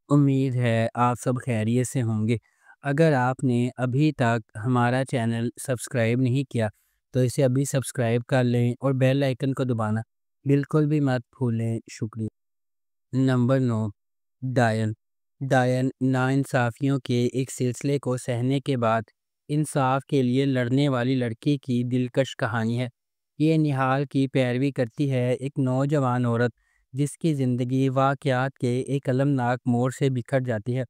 امید ہے آپ سب خیریت سے ہوں گے۔ اگر آپ نے ابھی تک ہمارا چینل سبسکرائب نہیں کیا تو اسے ابھی سبسکرائب کر لیں اور بیل آئکن کو دبانا بالکل بھی مت بھولیں۔ شکریہ۔ نمبر 9، ڈائن۔ ڈائن ناانصافیوں کے ایک سلسلے کو سہنے کے بعد انصاف کے لیے لڑنے والی لڑکی کی دلکش کہانی ہے۔ یہ نہال کی پیروی کرتی ہے، ایک نوجوان عورت جس کی زندگی واقعات کے ایک المناک موڑ سے بکھر جاتی ہے۔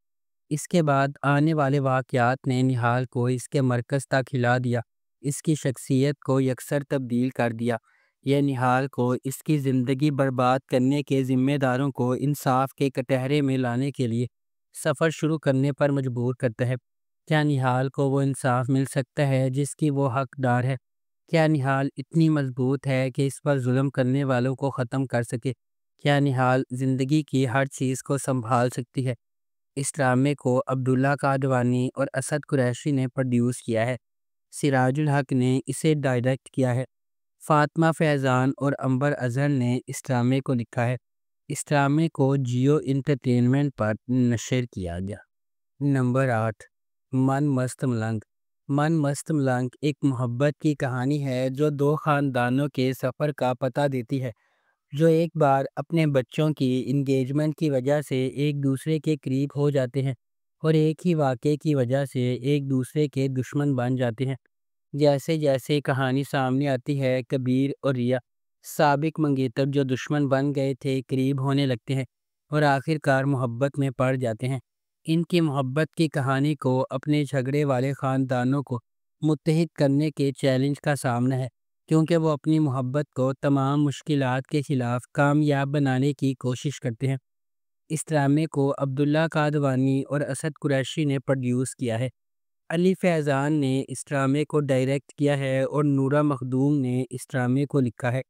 اس کے بعد آنے والے واقعات نے نہال کو اس کے مرکز تک ہلا دیا، اس کی شخصیت کو یکسر تبدیل کر دیا۔ یہ نہال کو اس کی زندگی برباد کرنے کے ذمہ داروں کو انصاف کے کٹہرے میں لانے کے لیے سفر شروع کرنے پر مجبور کرتا ہے۔ کیا نہال کو وہ انصاف مل سکتا ہے جس کی وہ حقدار ہے؟ کیا نہال اتنی مضبوط ہے کہ اس پر ظلم کرنے والوں کو ختم کر سکے؟ کیا نہال زندگی کی ہر چیز کو سنبھال سکتی ہے؟ اس ڈرامے کو عبداللہ قادوانی اور اسد قریشی نے پروڈیوس کیا ہے۔ سراج الحق نے اسے ڈائریکٹ کیا ہے۔ فاطمہ فیضان اور عنبر اظہر نے اس ڈرامے کو لکھا ہے۔ اس ڈرامے کو جیو انٹرٹینمنٹ پر نشر کیا گیا۔ نمبر 8، من مست ملنگ۔ من مست ملنگ ایک محبت کی کہانی ہے جو دو خاندانوں کے سفر کا پتہ دیتی ہے، جو ایک بار اپنے بچوں کی انگیجمنٹ کی وجہ سے ایک دوسرے کے قریب ہو جاتے ہیں اور ایک ہی واقعے کی وجہ سے ایک دوسرے کے دشمن بن جاتے ہیں۔ جیسے جیسے کہانی سامنے آتی ہے، کبیر اور ریا، سابق منگیتر جو دشمن بن گئے تھے، قریب ہونے لگتے ہیں اور آخر کار محبت میں پڑ جاتے ہیں۔ ان کی محبت کی کہانی کو اپنے جھگڑے والے خاندانوں کو متحد کرنے کے چیلنج کا سامنا ہے، کیونکہ وہ اپنی محبت کو تمام مشکلات کے خلاف کامیاب بنانے کی کوشش کرتے ہیں۔ اس ڈرامے کو عبداللہ قادوانی اور اسد قریشی نے پروڈیوس کیا ہے۔ علی فیضان نے اس ڈرامے کو ڈائریکٹ کیا ہے اور نورہ مخدوم نے اس ڈرامے کو لکھا ہے۔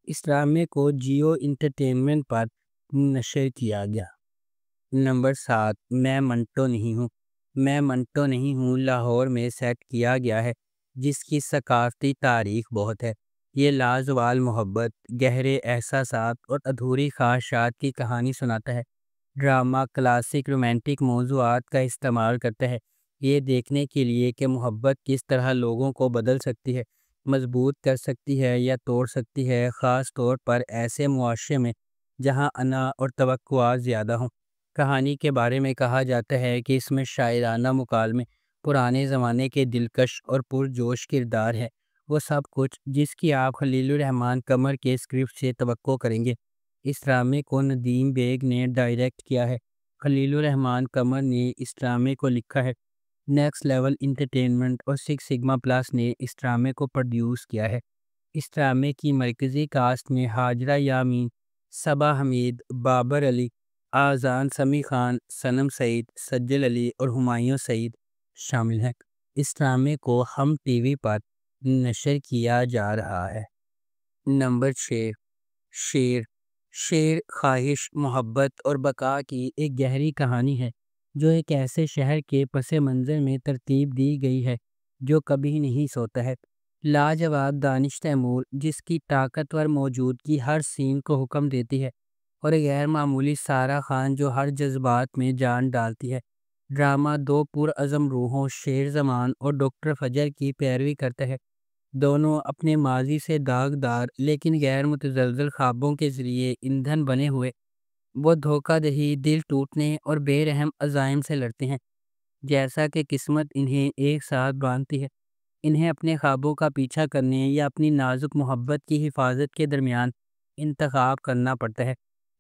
اس ڈرامے کو جیو انٹرٹینمنٹ پر نشر کیا گیا۔ نمبر 7، میں منٹو نہیں ہوں۔ میں منٹو نہیں ہوں لاہور میں سیٹ کیا گیا ہے، جس کی ثقافتی تاریخ بہت ہے۔ یہ لازوال محبت، گہرے احساسات اور ادھوری خواہشات کی کہانی سناتا ہے۔ ڈرامہ کلاسک رومانٹک موضوعات کا استعمال کرتا ہے، یہ دیکھنے کے لیے کہ محبت کس طرح لوگوں کو بدل سکتی ہے، مضبوط کر سکتی ہے یا توڑ سکتی ہے، خاص طور پر ایسے معاشرے میں جہاں انا اور توقعات زیادہ ہوں۔ کہانی کے بارے میں کہا جاتا ہے کہ اس میں شاعرانہ مکالمے، پرانے زمانے کے دلکش اور پرجوش کردار ہے، وہ سب کچھ جس کی آپ خلیل الرحمن قمر کے اسکرپٹ سے توقع کریں گے۔ اس ڈرامے کو ندیم بیگ نے ڈائریکٹ کیا ہے۔ خلیل الرحمن قمر نے اس ڈرامے کو لکھا ہے۔ نیکسٹ لیول انٹرٹینمنٹ اور سکس سگما پلس نے اس ڈرامے کو پروڈیوس کیا ہے۔ اس ڈرامے کی مرکزی کاسٹ میں ہاجرہ یامین، صبا حمید، بابر علی، آذان سمیع خان، صنم سعید، سجل علی اور ہمایوں سعید شامل ہیں۔ اس ڈرامے کو ہم ٹی وی پر نشر کیا جا رہا ہے۔ نمبر 6، شیر۔ شیر خواہش، محبت اور بقا کی ایک گہری کہانی ہے، جو ایک ایسے شہر کے پس منظر میں ترتیب دی گئی ہے جو کبھی نہیں سوتا ہے۔ لاجواب دانش تیمور، جس کی طاقتور موجودگی ہر سین کو حکم دیتی ہے، اور غیر معمولی سارہ خان جو ہر جذبات میں جان ڈالتی ہے۔ ڈرامہ دو پرعزم روحوں شیر زمان اور ڈاکٹر فجر کی پیروی کرتا ہے۔ دونوں اپنے ماضی سے داغدار لیکن غیر متزلزل خوابوں کے ذریعے ایندھن بنے ہوئے، وہ دھوکہ دہی، دل ٹوٹنے اور بے رحم عزائم سے لڑتے ہیں۔ جیسا کہ قسمت انہیں ایک ساتھ باندھتی ہے، انہیں اپنے خوابوں کا پیچھا کرنے یا اپنی نازک محبت کی حفاظت کے درمیان انتخاب کرنا پڑتا ہے۔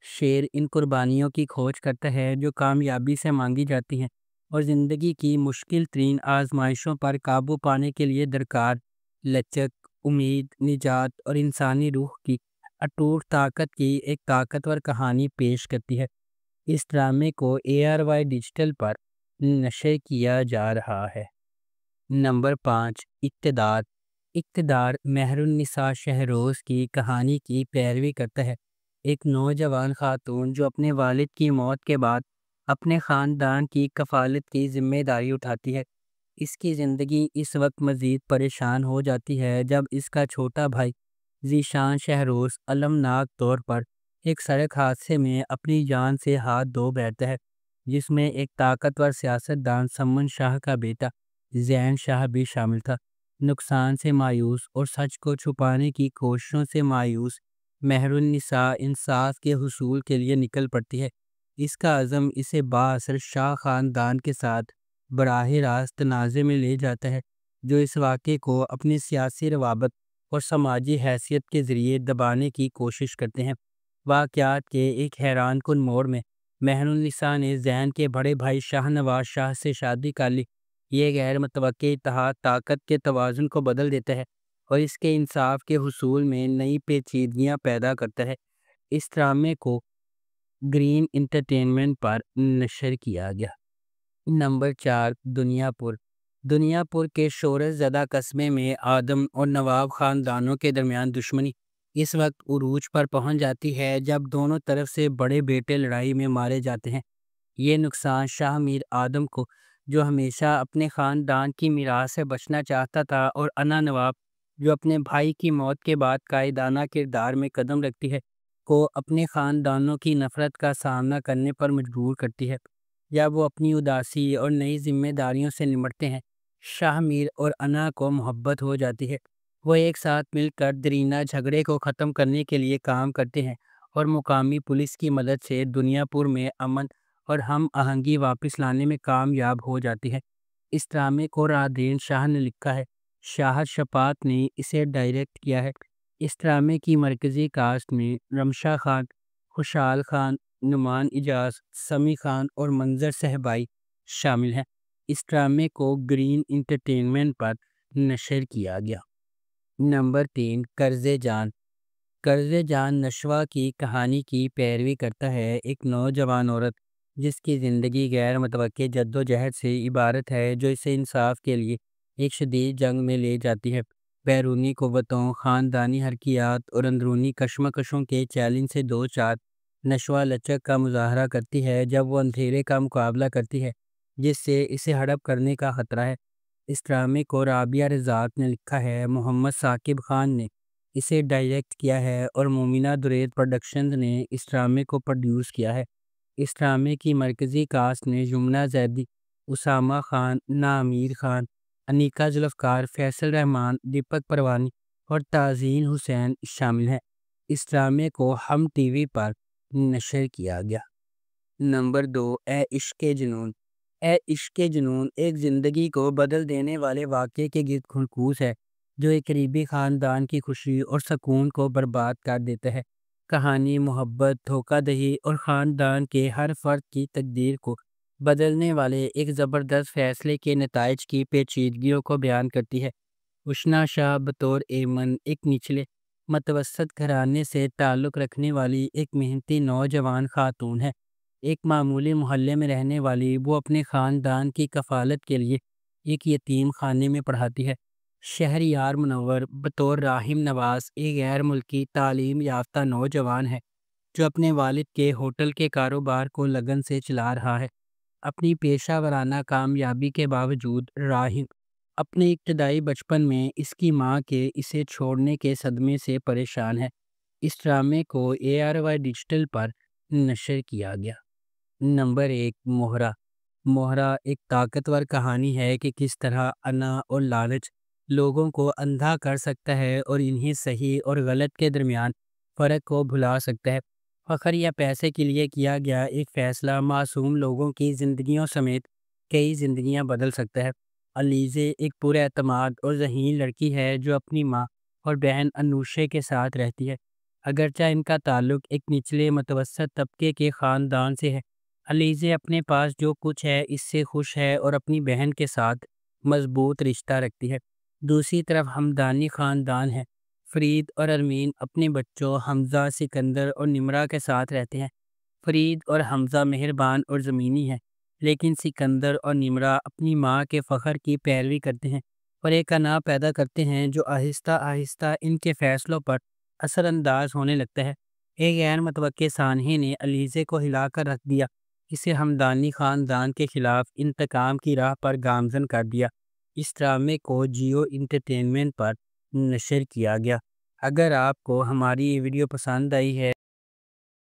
شیر ان قربانیوں کی کھوج کرتا ہے جو کامیابی سے مانگی جاتی ہیں اور زندگی کی مشکل ترین آزمائشوں پر قابو پانے کے لیے درکار لچک، امید، نجات اور انسانی روح کی اٹوٹ طاقت کی ایک طاقتور کہانی پیش کرتی ہے۔ اس ڈرامے کو ARY ڈیجیٹل پر نشر کیا جا رہا ہے۔ نمبر 5، اقتدار۔ اقتدار مہر النساء شہروز کی کہانی کی پیروی کرتا ہے، ایک نوجوان خاتون جو اپنے والد کی موت کے بعد اپنے خاندان کی کفالت کی ذمہ داری اٹھاتی ہے۔ اس کی زندگی اس وقت مزید پریشان ہو جاتی ہے جب اس کا چھوٹا بھائی ذیشان شہروز المناک طور پر ایک سڑک حادثے میں اپنی جان سے ہاتھ دھو بیٹھتا ہے۔ جس میں ایک طاقتور سیاستدان سمن شاہ کا بیٹا زین شاہ بھی شامل تھا۔ نقصان سے مایوس اور سچ کو چھپانے کی کوششوں سے مایوس مہر النساء انصاف کے حصول کے لیے نکل پڑتی ہے۔ اس کا عزم اسے بااثر شاہ خاندان کے ساتھ براہ راست تنازع میں لے جاتا ہے، جو اس واقعے کو اپنی سیاسی روابط اور سماجی حیثیت کے ذریعے دبانے کی کوشش کرتے ہیں۔ واقعات کے ایک حیران کن موڑ میں مہر النساء نے زین کے بڑے بھائی شاہ نواز شاہ سے شادی کر لی۔ یہ غیر متوقع اتحاد طاقت کے توازن کو بدل دیتا ہے اور اس کے انصاف کے حصول میں نئی پیچیدگیاں پیدا کرتا ہے۔ اس ڈرامے کو گرین انٹرٹینمنٹ پر نشر کیا گیا۔ نمبر 4، دنیا پور۔ دنیا پور کے شہرت زدہ قصبے میں آدم اور نواب خاندانوں کے درمیان دشمنی اس وقت عروج پر پہنچ جاتی ہے جب دونوں طرف سے بڑے بیٹے لڑائی میں مارے جاتے ہیں۔ یہ نقصان شاہ میر آدم کو، جو ہمیشہ اپنے خاندان کی میراث سے بچنا چاہتا تھا، اور انا نواب، جو اپنے بھائی کی موت کے بعد قائدانہ کردار میں قدم رکھتی ہے، کو اپنے خاندانوں کی نفرت کا سامنا کرنے پر مجبور کرتی ہے۔ جب وہ اپنی اداسی اور نئی ذمہ داریوں سے نمٹتے ہیں، شاہ میر اور انا کو محبت ہو جاتی ہے۔ وہ ایک ساتھ مل کر درینہ جھگڑے کو ختم کرنے کے لیے کام کرتے ہیں اور مقامی پولیس کی مدد سے دنیا پور میں امن اور ہم آہنگی واپس لانے میں کامیاب ہو جاتی ہے۔ اس ڈرامے کو رادین شاہ نے لکھا ہے، شاہد شفاعت نے اسے ڈائریکٹ کیا ہے۔ اس ڈرامے کی مرکزی کاسٹ میں رمشا خان، خوشحال خان، نعمان اجاز، سمیع خان اور منظر صہبائی شامل ہیں۔ اس ڈرامے کو گرین انٹرٹینمنٹ پر نشر کیا گیا۔ نمبر 3، قرض جان۔ قرض جان نشوا کی کہانی کی پیروی کرتا ہے، ایک نوجوان عورت جس کی زندگی غیر متوقع جدوجہد سے عبارت ہے، جو اسے انصاف کے لیے ایک شدید جنگ میں لے جاتی ہے۔ بیرونی قوتوں، خاندانی حرکیات اور اندرونی کشمکشوں کے چیلنج سے دو چار، نشوا لچک کا مظاہرہ کرتی ہے جب وہ اندھیرے کا مقابلہ کرتی ہے جس سے اسے ہڑپ کرنے کا خطرہ ہے۔ اس ڈرامے کو رابعہ رضاق نے لکھا ہے، محمد ثاقب خان نے اسے ڈائریکٹ کیا ہے اور مومنہ درید پروڈکشنز نے اس ڈرامے کو پروڈیوس کیا ہے۔ اس ڈرامے کی مرکزی کاسٹ میں یمنا زیدی، اسامہ خان، نامیر خان، انیکا ذوالفقار، فیصل رحمان، دیپک پروانی اور تازین حسین شامل ہیں۔ اس ڈرامے کو ہم ٹی وی پر نشر کیا گیا۔ نمبر 2، اے عشق جنون۔ اے عشق جنون ایک زندگی کو بدل دینے والے واقعے کے گرد گھنکوس ہے جو ایک قریبی خاندان کی خوشی اور سکون کو برباد کر دیتا ہے۔ کہانی محبت، دھوکہ دہی اور خاندان کے ہر فرد کی تقدیر کو بدلنے والے ایک زبردست فیصلے کے نتائج کی پیچیدگیوں کو بیان کرتی ہے۔ اشنا شاہ بطور ایمن ایک نچلے متوسط گھرانے سے تعلق رکھنے والی ایک محنتی نوجوان خاتون ہے۔ ایک معمولی محلے میں رہنے والی وہ اپنے خاندان کی کفالت کے لیے ایک یتیم خانے میں پڑھاتی ہے۔ شہریار منور بطور راحم نواز ایک غیر ملکی تعلیم یافتہ نوجوان ہے جو اپنے والد کے ہوٹل کے کاروبار کو لگن سے چلا رہا ہے۔ اپنی پیشہ ورانہ کامیابی کے باوجود راحم اپنے ابتدائی بچپن میں اس کی ماں کے اسے چھوڑنے کے صدمے سے پریشان ہے۔ اس ڈرامے کو ARY ڈیجیٹل پر نشر کیا گیا۔ نمبر 1، مہرا۔ مہرا ایک طاقتور کہانی ہے کہ کس طرح انا اور لالچ لوگوں کو اندھا کر سکتا ہے اور انہیں صحیح اور غلط کے درمیان فرق کو بھلا سکتا ہے۔ فخر یا پیسے کے لیے کیا گیا ایک فیصلہ معصوم لوگوں کی زندگیوں سمیت کئی زندگیاں بدل سکتا ہے۔ علیزے ایک پر اعتماد اور ذہین لڑکی ہے جو اپنی ماں اور بہن انوشے کے ساتھ رہتی ہے۔ اگرچہ ان کا تعلق ایک نچلے متوسط طبقے کے خاندان سے ہے، علیزے اپنے پاس جو کچھ ہے اس سے خوش ہے اور اپنی بہن کے ساتھ مضبوط رشتہ رکھتی ہے۔ دوسری طرف ہمدانی خاندان ہے۔ فرید اور ارمین اپنے بچوں حمزہ، سکندر اور نمرہ کے ساتھ رہتے ہیں۔ فرید اور حمزہ مہربان اور زمینی ہیں، لیکن سکندر اور نمرہ اپنی ماں کے فخر کی پیروی کرتے ہیں اور ایک انا پیدا کرتے ہیں جو آہستہ آہستہ ان کے فیصلوں پر اثر انداز ہونے لگتا ہے۔ ایک غیر متوقع سانحے نے علیزے کو ہلا کر رکھ دیا، اسے ہمدانی خاندان کے خلاف انتقام کی راہ پر گامزن کر دیا۔ اس ڈرامے کو جیو انٹرٹینمنٹ پر نشر کیا گیا۔ اگر آپ کو ہماری یہ ویڈیو پسند آئی ہے